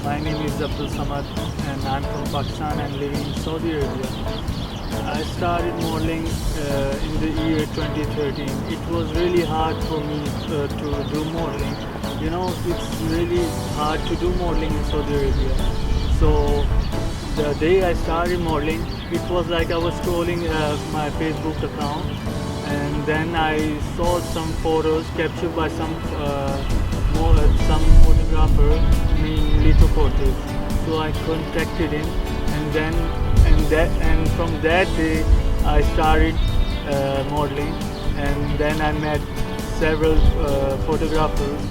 My name is Abdul Samad and I'm from Pakistan and living in Saudi Arabia. I started modeling in the year 2013. It was really hard for me to do modeling. You know, it's really hard to do modeling in Saudi Arabia. So the day I started modeling, it was like I was scrolling my Facebook account, and then I saw some photos captured by some photographer named Lito Cortez. So I contacted him, and from that day I started modeling, and then I met several photographers,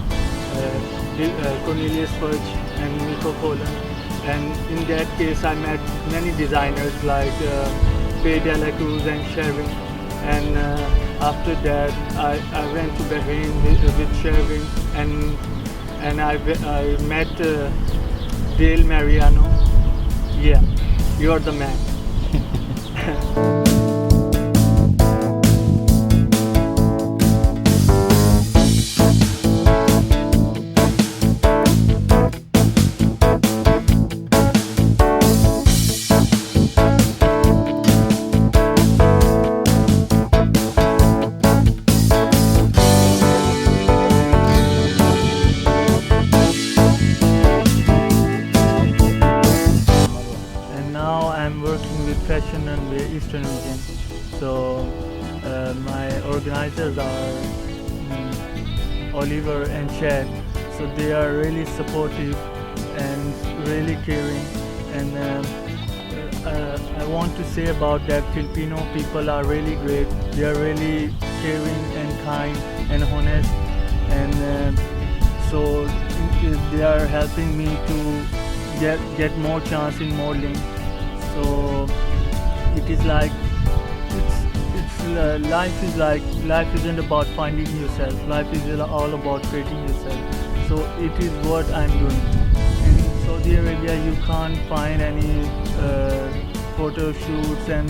Cornelius Fudge and Nico Poland. And in that case I met many designers like Faye Dela Cruz and Sherwin. And after that I went to Bahrain with Sherwin, and I met Dale Mariano. Yeah, you're the man. Fashion and the Eastern region. So my organizers are Oliver and Chad. So they are really supportive and really caring. And I want to say about that Filipino people are really great. They are really caring and kind and honest. And so they are helping me to get more chance in modeling. So it is like life isn't about finding yourself. Life is all about creating yourself. So it is what I'm doing. In Saudi Arabia, you can't find any photo shoots and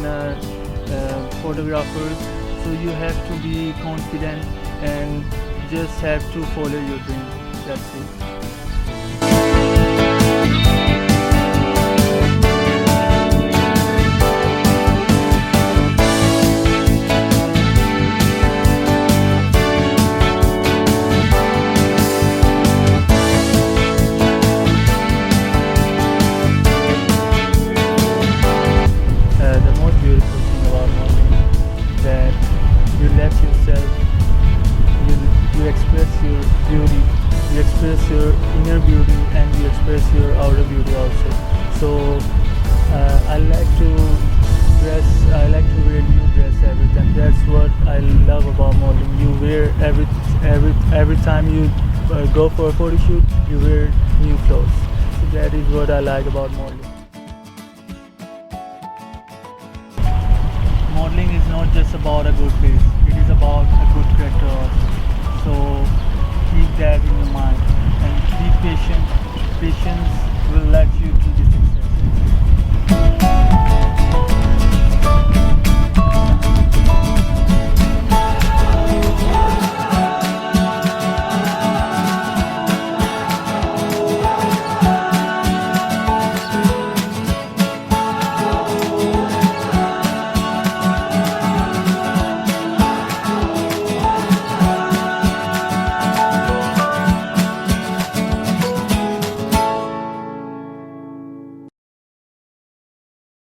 photographers. So you have to be confident and just have to follow your dream. That's it. You express your inner beauty and you express your outer beauty also. So I like to wear new dress every time. That's what I love about modeling. You wear every time you go for a photo shoot, you wear new clothes. So that is what I like about modeling. Modeling is not just about a good face. It is about a good character also. So keep that in your mind and be patient. Patience will let you to the success.